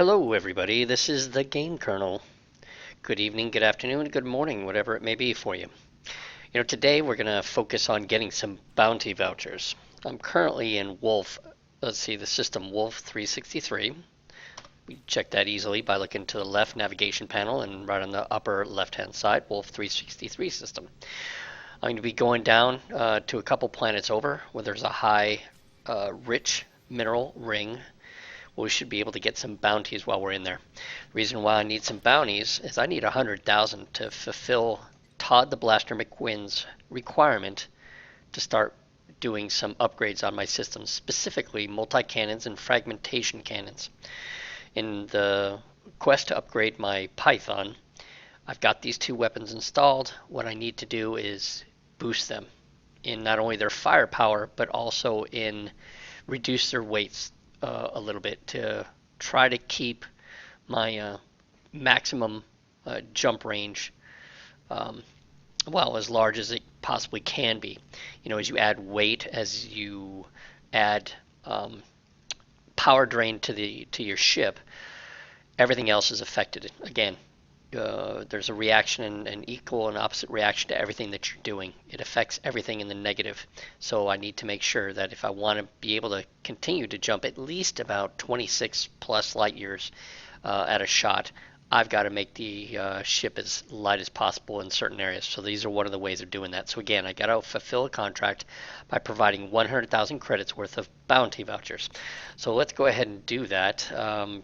Hello, everybody. This is the Game Kernel. Good evening, good afternoon, good morning, whatever it may be for you. Today we're going to focus on getting some bounty vouchers. I'm currently in the system Wolf 363. We check that easily by looking to the left navigation panel and right on the upper left-hand side, Wolf 363 system. I'm going to be going down to a couple planets over where there's a high, rich mineral ring. We should be able to get some bounties while we're in there. The reason why I need some bounties is I need 100,000 to fulfill Todd the Blaster McQuinn's requirement to start doing some upgrades on my system, specifically multi-cannons and fragmentation cannons. In the quest to upgrade my Python, I've got these two weapons installed. What I need to do is boost them in not only their firepower, but also in reduce their weights a little bit to try to keep my maximum jump range as large as it possibly can be. As you add weight, as you add power drain to your ship, everything else is affected. Again, there's a reaction, an equal and opposite reaction to everything that you're doing. It affects everything in the negative. So I need to make sure that if I want to be able to continue to jump at least about 26 plus light years at a shot, I've got to make the ship as light as possible in certain areas. So these are one of the ways of doing that. So again, I got to fulfill a contract by providing 100,000 credits worth of bounty vouchers. So let's go ahead and do that.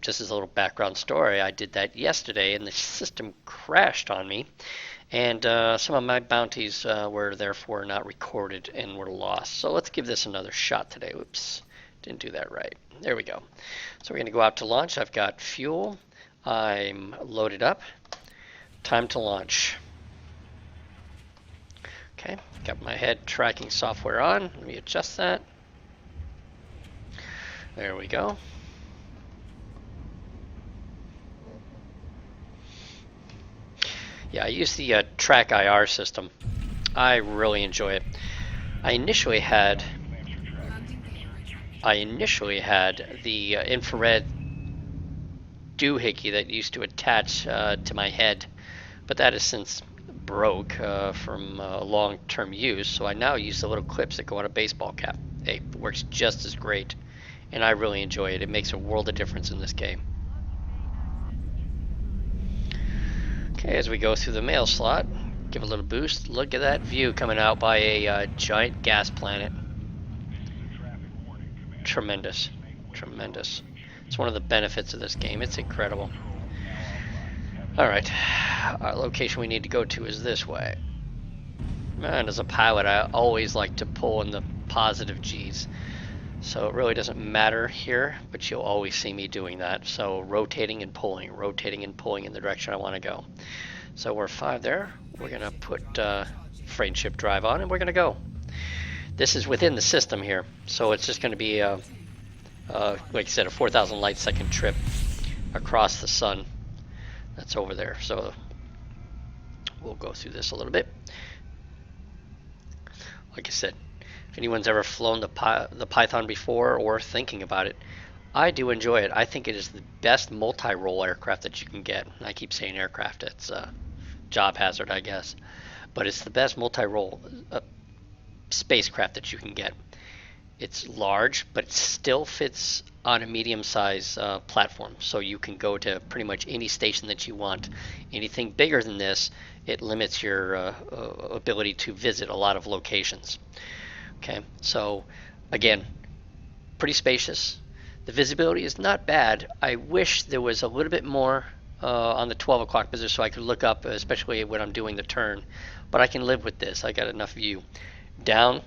Just as a little background story, I did that yesterday and the system crashed on me. And some of my bounties were therefore not recorded and were lost. So let's give this another shot today. Oops, didn't do that right. There we go. So we're going to go out to launch. I've got fuel. I'm loaded up. Time to launch. Okay, got my head tracking software on. Let me adjust that. There we go. Yeah, I use the Track IR system. I really enjoy it. I initially had the infrared doohickey that used to attach to my head, but that has since broke from long-term use, so I now use the little clips that go on a baseball cap. It works just as great, and I really enjoy it. It makes a world of difference in this game. Okay, as we go through the mail slot, give a little boost. Look at that view coming out by a giant gas planet. Tremendous. Tremendous. It's one of the benefits of this game. It's incredible. Alright, our location we need to go to is this way. Man, as a pilot, I always like to pull in the positive G's. So it really doesn't matter here, but you'll always see me doing that. So rotating and pulling in the direction I want to go. So we're 5 there. We're going to put friendship drive on and we're going to go. This is within the system here, so it's just going to be like I said, a 4,000 light second trip across the sun. That's over there. So we'll go through this a little bit. Like I said, if anyone's ever flown the Python before or thinking about it, I do enjoy it. I think it is the best multi-role aircraft that you can get. I keep saying aircraft. It's a job hazard, I guess. But it's the best multi-role spacecraft that you can get. It's large, but it still fits on a medium-sized platform, so you can go to pretty much any station that you want. Anything bigger than this, it limits your ability to visit a lot of locations. Okay, so again, pretty spacious. The visibility is not bad. I wish there was a little bit more on the 12 o'clock position so I could look up, especially when I'm doing the turn, but I can live with this. I got enough view. Down,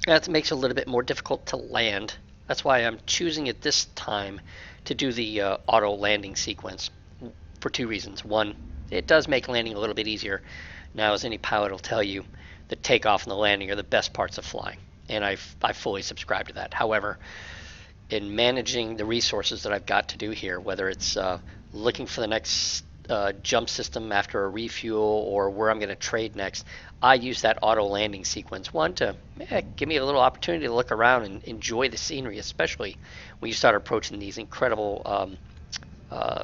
that makes it a little bit more difficult to land. That's why I'm choosing at this time to do the auto landing sequence for 2 reasons. One, it does make landing a little bit easier. Now, as any pilot will tell you, the takeoff and the landing are the best parts of flying, and I fully subscribe to that. However, in managing the resources that I've got to do here, whether it's looking for the next jump system after a refuel or where I'm going to trade next, I use that auto landing sequence. One, to give me a little opportunity to look around and enjoy the scenery, especially when you start approaching these incredible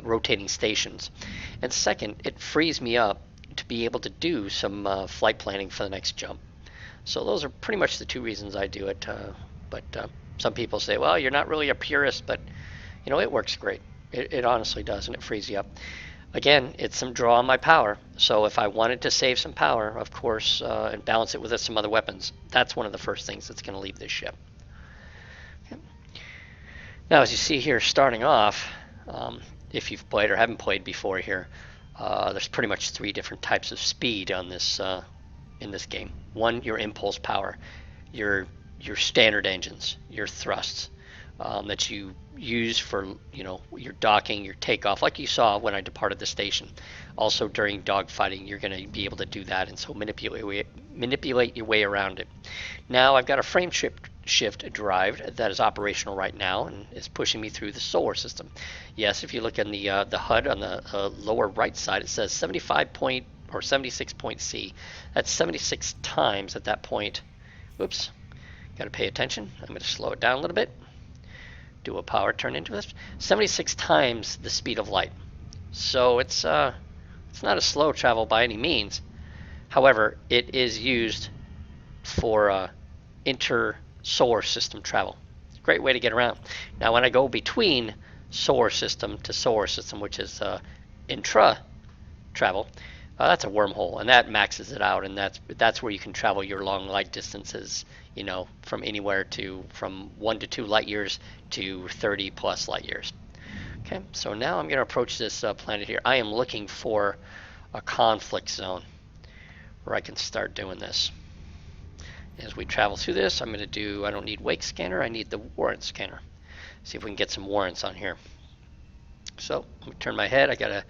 rotating stations. And second, it frees me up to be able to do some flight planning for the next jump. So those are pretty much the two reasons I do it. But some people say, well, you're not really a purist, but you know, it works great. It honestly does, and it frees you up. Again, it's some draw on my power. So if I wanted to save some power, of course, and balance it with some other weapons, that's one of the first things that's going to leave this ship. Okay. Now, as you see here, starting off, if you've played or haven't played before here, there's pretty much three different types of speed on this in this game. One, your impulse power, your standard engines, your thrusts that you use for your docking, your takeoff, like you saw when I departed the station. Also during dogfighting, you're going to be able to do that, and so manipulate your way around it. Now I've got a frame shift drive that is operational right now and is pushing me through the solar system. Yes, if you look in the HUD on the lower right side, it says 75 point or 76 point C. That's 76 times at that point. Whoops, got to pay attention. I'm going to slow it down a little bit. Do a power turn into this. 76 times the speed of light. So it's not a slow travel by any means. However, it is used for inter-solar system travel. Great way to get around. Now, when I go between solar system to solar system, which is intra travel, that's a wormhole, and that maxes it out, and that's where you can travel your long light distances, from anywhere from 1 to 2 light years to 30 plus light years. Okay, so now I'm going to approach this planet here. I am looking for a conflict zone where I can start doing this. As we travel through this, I'm going to do, I don't need wake scanner, I need the warrant scanner. See if we can get some warrants on here. So, let me turn my head. I got a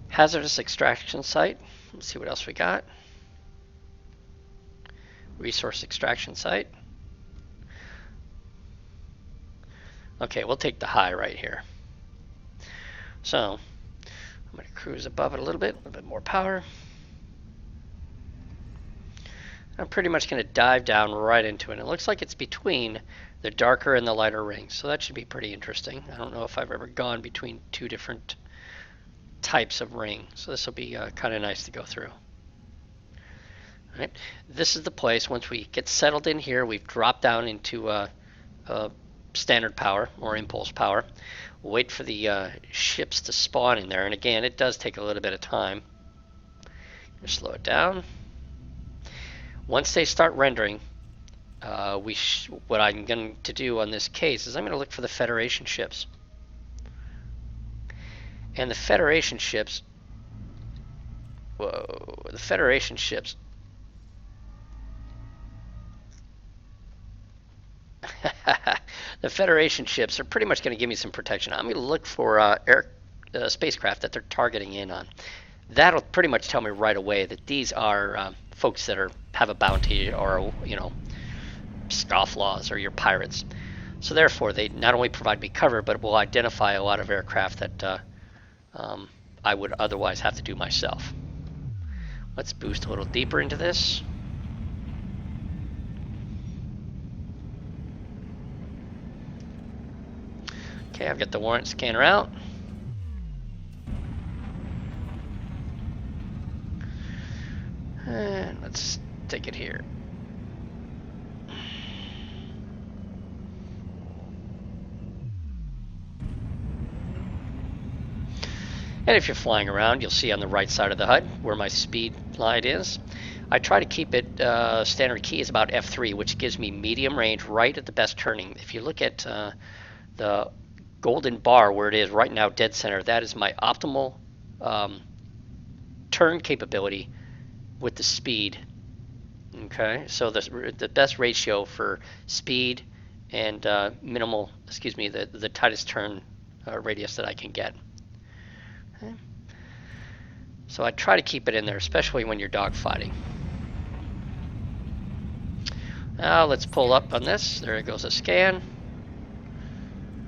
hazardous extraction site. Let's see what else we got. Resource extraction site. Okay, we'll take the high right here. So, I'm going to cruise above it a little bit more power. I'm pretty much going to dive down right into it. It looks like it's between the darker and the lighter rings, so that should be pretty interesting. I don't know if I've ever gone between two different types of ring, so this will be kind of nice to go through. All right, this is the place. Once we get settled in here, we've dropped down into standard power or impulse power. We'll wait for the ships to spawn in there, and again, it does take a little bit of time. Just slow it down. Once they start rendering, what I'm going to do on this case is I'm going to look for the Federation ships. And the Federation ships, the Federation ships, the Federation ships are pretty much going to give me some protection. I'm going to look for spacecraft that they're targeting in on. That'll pretty much tell me right away that these are folks that have a bounty or scofflaws or your pirates. So therefore, they not only provide me cover, but will identify a lot of aircraft that I would otherwise have to do myself. Let's boost a little deeper into this. Okay, I've got the warrant scanner out. And let's take it here. And if you're flying around, you'll see on the right side of the HUD where my speed light is. I try to keep it, standard key is about F3, which gives me medium range right at the best turning. If you look at the golden bar where it is right now, dead center, that is my optimal turn capability with the speed. Okay, so the best ratio for speed and the tightest turn radius that I can get. Okay. So I try to keep it in there, especially when you're dogfighting. Now let's pull up on this. There goes a scan.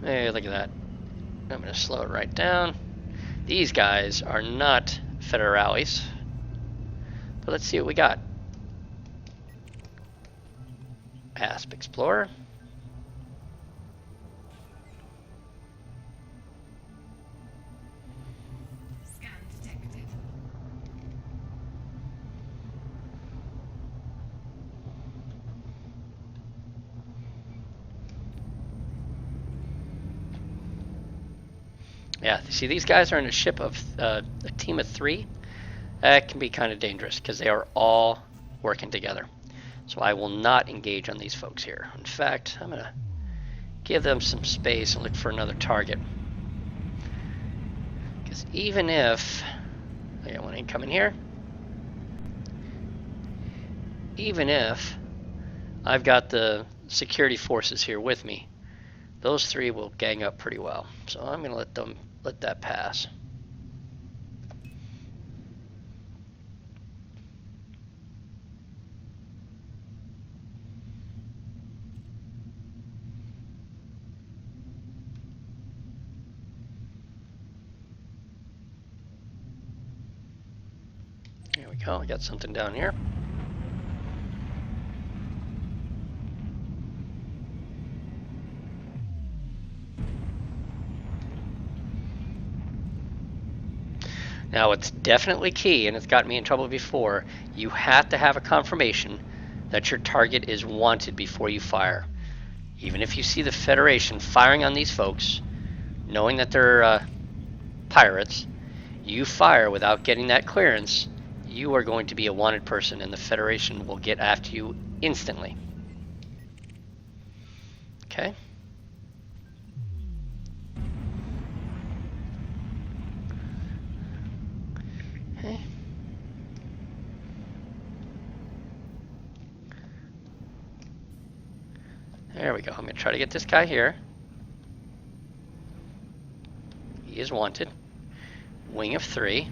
Hey, look at that. I'm going to slow it right down. These guys are not Federales. But let's see what we got. Asp Explorer. Yeah, see, these guys are in a ship of a team of 3. That can be kind of dangerous because they are all working together. So I will not engage on these folks here. In fact, I'm going to give them some space and look for another target. Because even if I got one incoming here, even if I've got the security forces here with me, those 3 will gang up pretty well. So I'm going to let that pass. There we go. I got something down here. Now, it's definitely key, and it's got me in trouble before. You have to have a confirmation that your target is wanted before you fire. Even if you see the Federation firing on these folks, knowing that they're pirates, you fire without getting that clearance, you are going to be a wanted person, and the Federation will get after you instantly. Okay? Okay. There we go. I'm going to try to get this guy here. He is wanted. Wing of 3.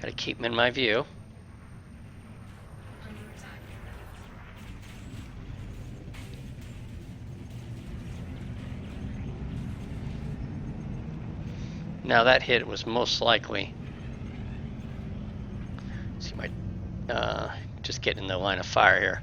Got to keep him in my view. Now that hit was most likely. See, my just getting in the line of fire here.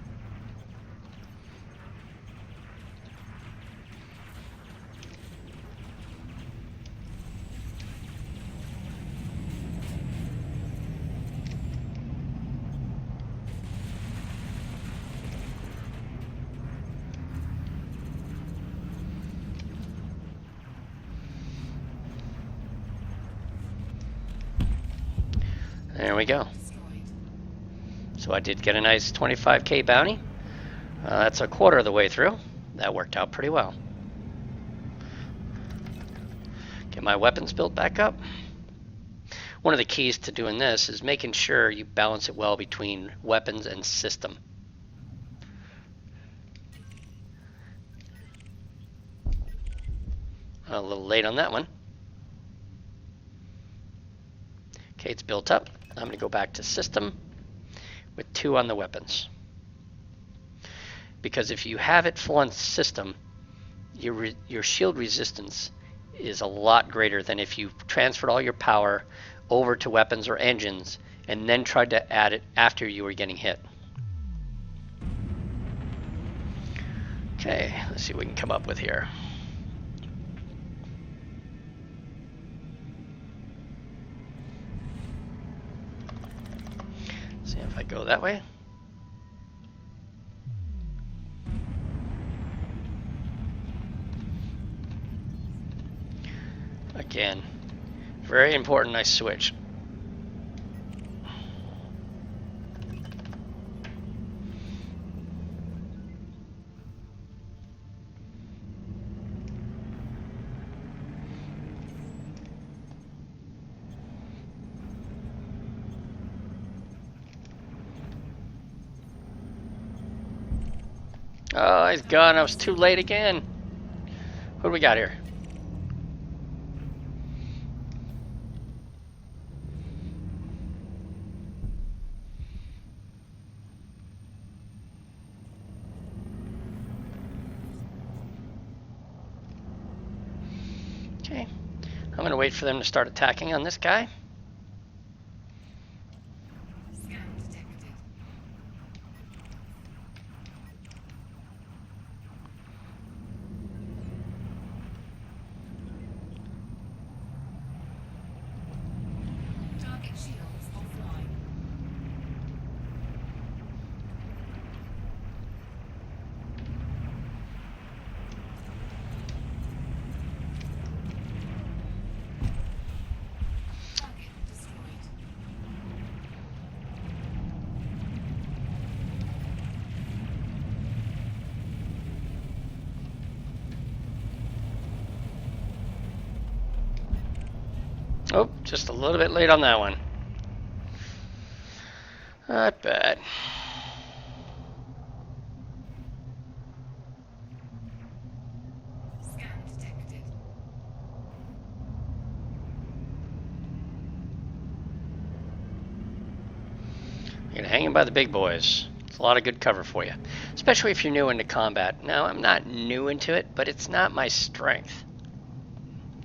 There we go. So I did get a nice 25k bounty. That's a quarter of the way through. That worked out pretty well. Get my weapons built back up. One of the keys to doing this is making sure you balance it well between weapons and system. A little late on that one. Okay, it's built up. I'm going to go back to system with 2 on the weapons. Because if you have it full on system, your shield resistance is a lot greater than if you transferred all your power over to weapons or engines and then tried to add it after you were getting hit. Okay, let's see what we can come up with here. See if I go that way. Again, very important I switch. Oh, he's gone. I was too late again. What do we got here? Okay. I'm going to wait for them to start attacking on this guy. Oh, just a little bit late on that one. Not bad. You're hanging by the big boys. It's a lot of good cover for you, especially if you're new into combat. Now, I'm not new into it, but it's not my strength.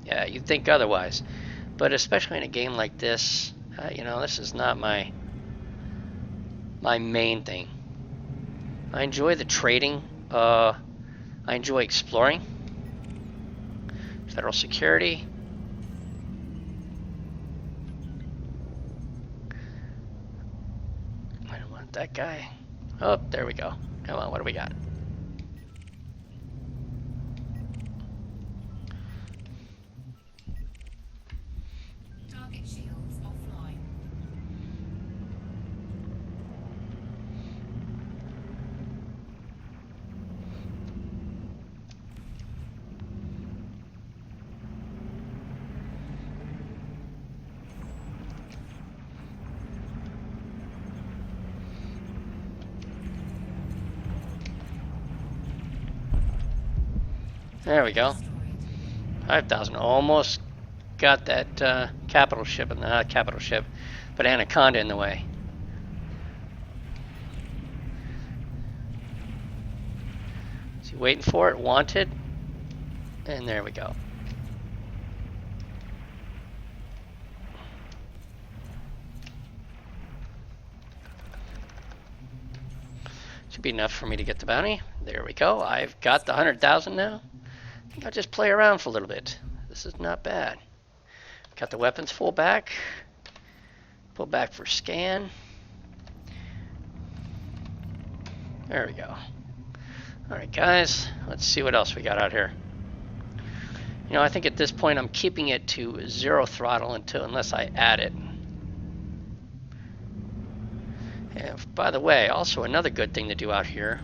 Yeah, you'd think otherwise, but especially in a game like this, this is not my main thing. I enjoy the trading. I enjoy exploring. Federal security. I don't want that guy. Oh, there we go. Come on, what do we got? Target shields offline. There we go. 5,000. Almost got that capital ship, not capital ship, but Anaconda in the way. Is he waiting for it? Wanted? And there we go. Should be enough for me to get the bounty. There we go. I've got the 100,000 now. I think I'll just play around for a little bit. This is not bad. Got the weapons full back. Pull back for scan. There we go. Alright guys, let's see what else we got out here. I think at this point I'm keeping it to 0 throttle unless I add it. And by the way, also another good thing to do out here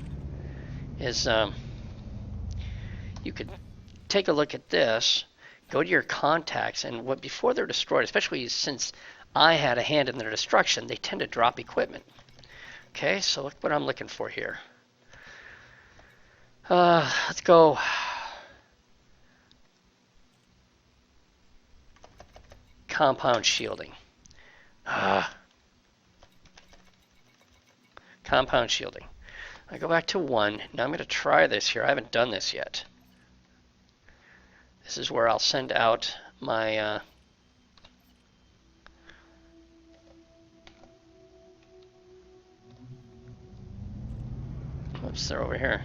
is you could take a look at this, go to your contacts, and before they're destroyed, especially since I had a hand in their destruction, they tend to drop equipment. Okay, so look what I'm looking for here. Let's go. Compound shielding. Compound shielding. I go back to 1. Now I'm going to try this here. I haven't done this yet. This is where I'll send out my oops, they're over here.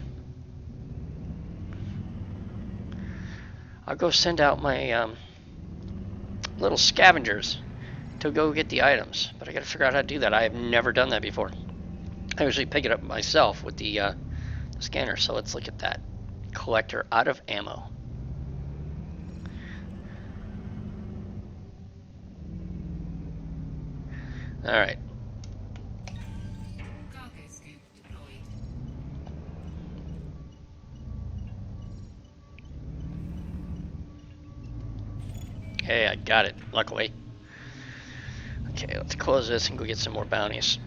I'll go send out my little scavengers to go get the items, but I gotta figure out how to do that. I have never done that before. I usually pick it up myself with the scanner. So let's look at that. Collector out of ammo. Alright. Cargo scoop deployed. Okay, I got it, luckily. Okay, let's close this and go get some more bounties.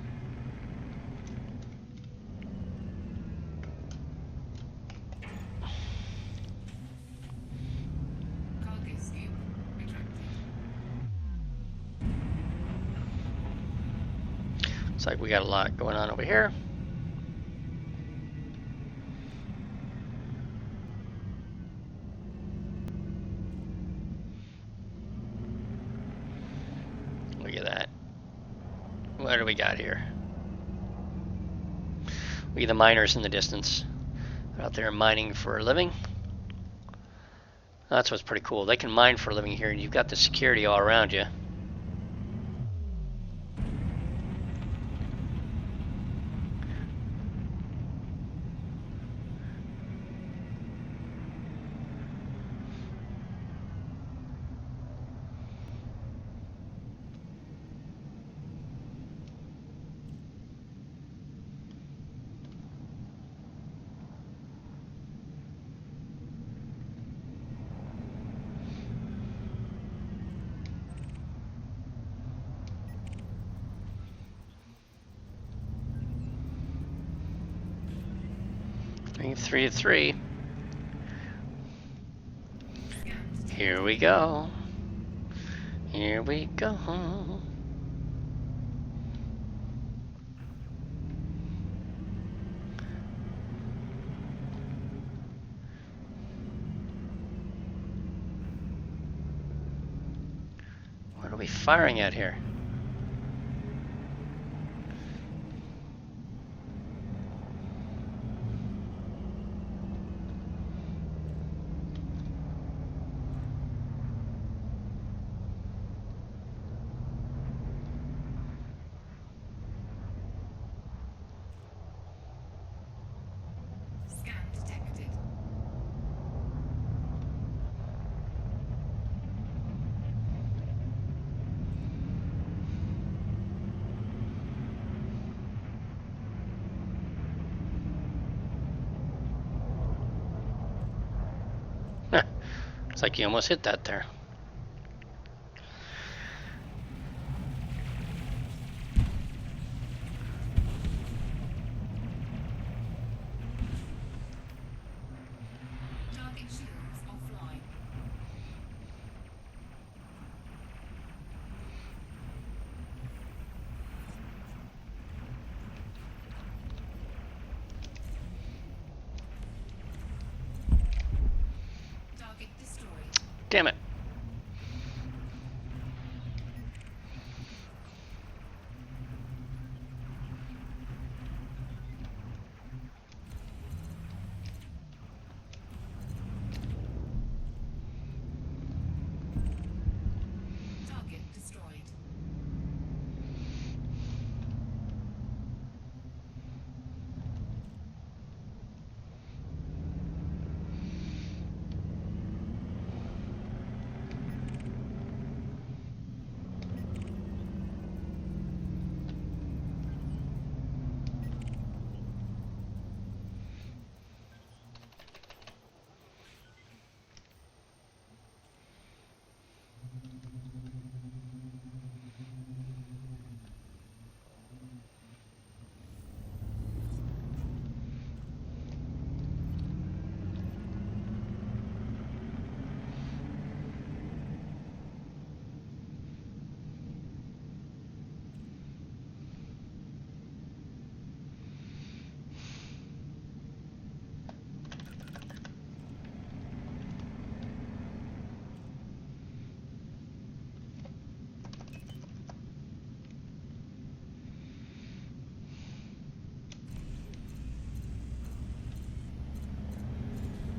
Cargo scoop retracted. Looks like we got a lot going on over here. Look at that. What do we got here? We get the miners in the distance. They're out there mining for a living. That's what's pretty cool. They can mine for a living here, and you've got the security all around you. 3 to 3. Here we go. Here we go. What are we firing at here? Scan detected. It's like you almost hit that there. Target shields offline. Target destroyed. Damn it. Target destroyed.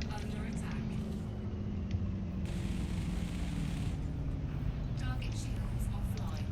Under attack. Target shields offline.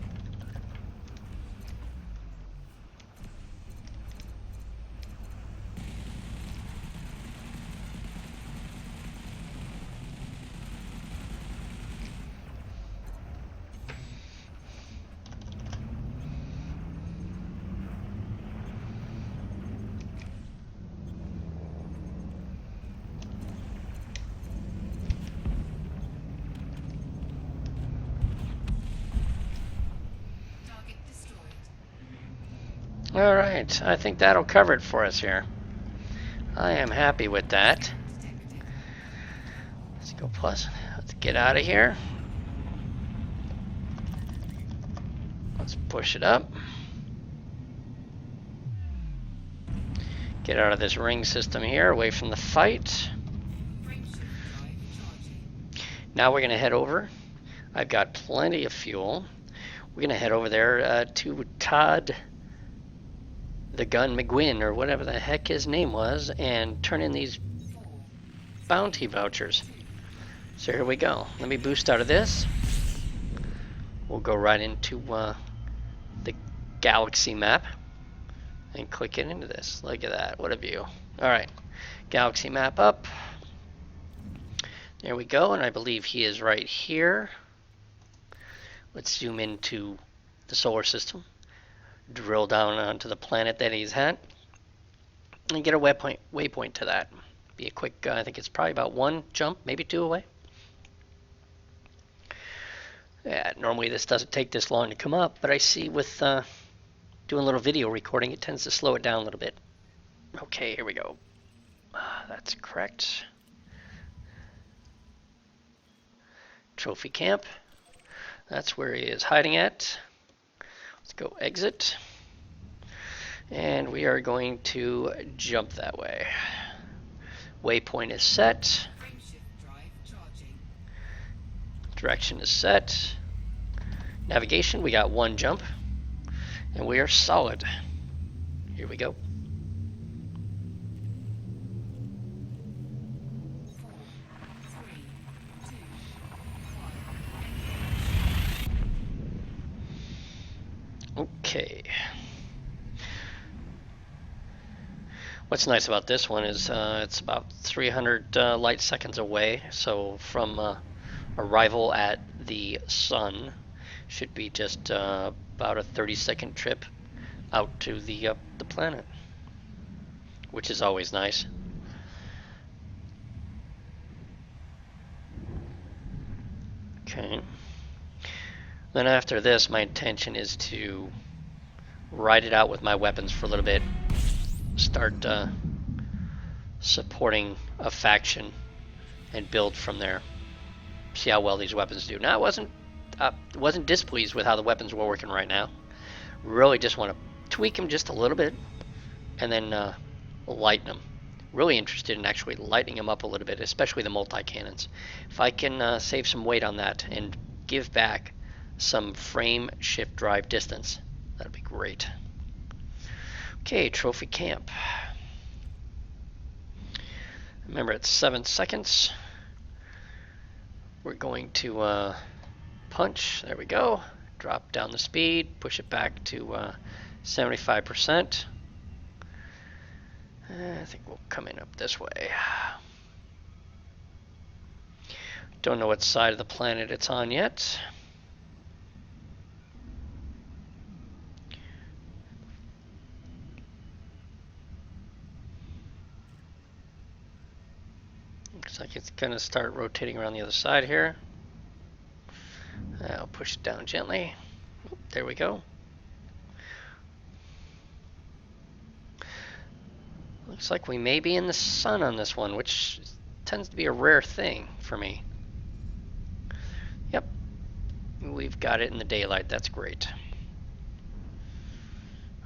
Target destroyed. Alright, I think that'll cover it for us here. I am happy with that. Detected. Let's go plus. Let's get out of here. Let's push it up. Get out of this ring system here, away from the fight. Frameshift drive charging. Now we're going to head over. I've got plenty of fuel. We're going to head over there to Todd the Gun McGuinn, or whatever the heck his name was, and turn in these 4, bounty vouchers. So here we go. Let me boost out of this. We'll go right into the galaxy map and click it into this. Look at that. What a view. Alright. Galaxy map up. There we go, and I believe he is right here. Let's zoom into the solar system. Drill down onto the planet that he's at. And get a waypoint to that. Be a quick, I think it's probably about 1 jump, maybe 2 away. Yeah, normally this doesn't take this long to come up, but I see with doing a little video recording, it tends to slow it down a little bit. Okay, here we go. That's correct. Trophy camp. That's where he is hiding at. Let's go exit. And we are going to jump that way. Waypoint is set. Frameshift drive charging. Direction is set. Navigation, we got one jump. And we are solid. Here we go. 4, 3, 2, 1. Okay. What's nice about this one is it's about 300 light seconds away, so from arrival at the sun should be just about a 30-second trip out to the planet, which is always nice. Okay. Then after this, my intention is to ride it out with my weapons for a little bit, start supporting a faction, and build from there. See how well these weapons do. Now, I wasn't displeased with how the weapons were working right now. Really just want to tweak them just a little bit, and then lighten them. Really interested in actually lightening them up a little bit, especially the multi-cannons. If I can save some weight on that and give back some frame shift drive distance, that'd be great. Okay, trophy camp. Remember, it's 7 seconds. We're going to punch. There we go. Drop down the speed, push it back to 75%. I think we'll come in up this way. Don't know what side of the planet it's on yet. Looks like it's going to start rotating around the other side here. I'll push it down gently. Oop, there we go. Looks like we may be in the sun on this one, which tends to be a rare thing for me. Yep, we've got it in the daylight. That's great.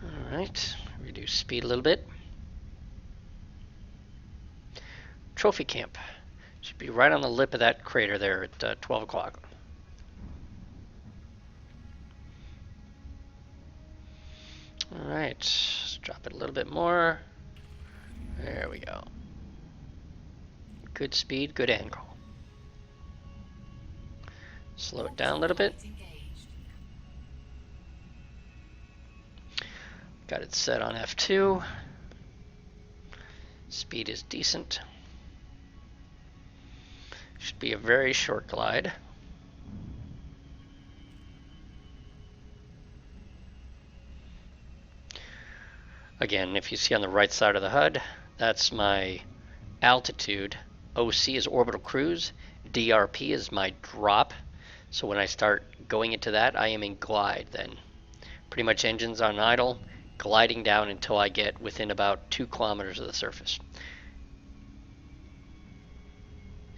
All right, reduce speed a little bit. Trophy camp. Should be right on the lip of that crater there at 12 o'clock. All right, let's drop it a little bit more. There we go. Good speed, good angle. Slow it down a little bit. Got it set on F2. Speed is decent. Should be a very short glide. Again, if you see on the right side of the HUD, that's my altitude. OC is orbital cruise. DRP is my drop. So when I start going into that, I am in glide then. Pretty much engines on idle, gliding down until I get within about 2 kilometers of the surface.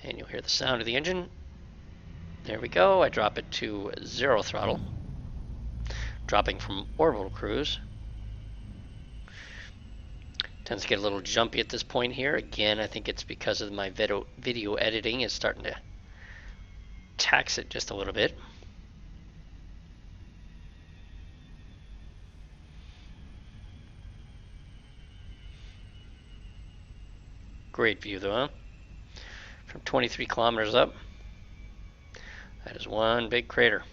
And you'll hear the sound of the engine. There we go. I drop it to 0 throttle. Dropping from orbital cruise. Tends to get a little jumpy at this point here. Again, I think it's because of my video editing is starting to tax it just a little bit. Great view though, huh? From 23 kilometers up. That is one big crater.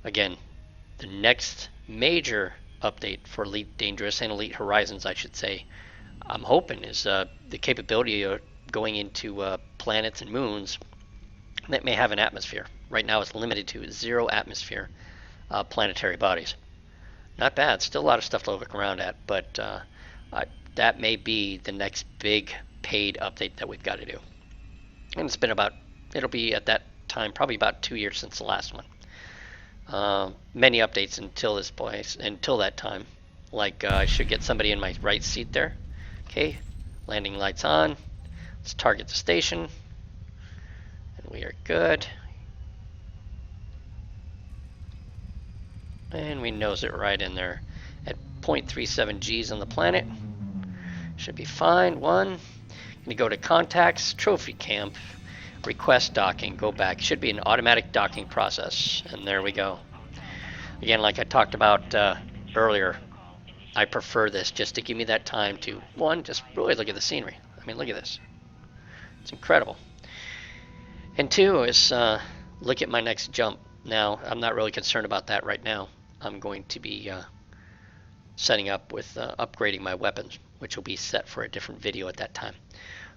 Again, the next major update for Elite Dangerous and Elite Horizons, I should say, I'm hoping is the capability of going into planets and moons that may have an atmosphere. Right now it's limited to 0 atmosphere planetary bodies. Not bad. Still a lot of stuff to look around at, but that may be the next big paid update that we've got to do. And it's been it'll be at that time probably about 2 years since the last one. Many updates until that time. Like I should get somebody in my right seat there. Okay, landing lights on. Let's target the station. And we are good. And we nose it right in there at 0.37 Gs on the planet. Should be fine. One. Gonna go to contacts, trophy camp, request docking, go back. Should be an automatic docking process. And there we go. Again, like I talked about earlier, I prefer this just to give me that time to, one, just really look at the scenery. I mean, look at this. It's incredible. And two is look at my next jump. Now, I'm not really concerned about that right now. I'm going to be setting up with upgrading my weapons, which will be set for a different video at that time.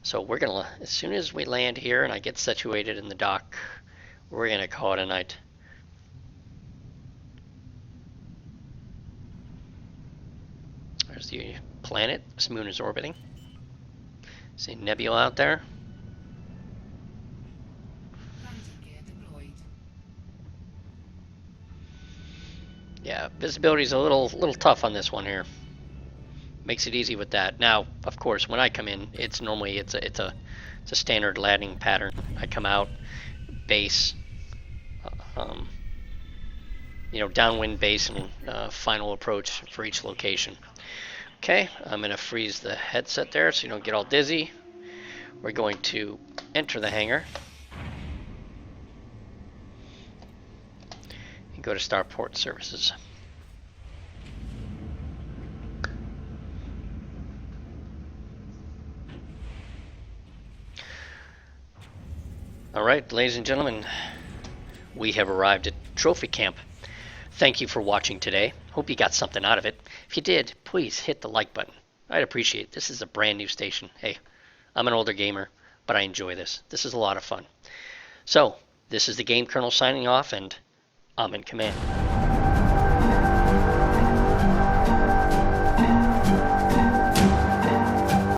So we're going to, as soon as we land here and I get situated in the dock, we're going to call it a night. There's the planet. This moon is orbiting. See nebula out there. Landing gear deployed. Yeah, visibility is a little tough on this one here. Makes it easy with that. Now, of course, when I come in, it's normally it's a standard landing pattern. I come out, base, downwind base, and final approach for each location. Okay, I'm gonna freeze the headset there so you don't get all dizzy. We're going to enter the hangar and go to Starport Services. All right, ladies and gentlemen, we have arrived at Trophy Camp. Thank you for watching today. Hope you got something out of it. If you did, please hit the like button. I'd appreciate it. This is a brand new station. Hey, I'm an older gamer, but I enjoy this. This is a lot of fun. So, this is the Game Colonel signing off, and I'm in command.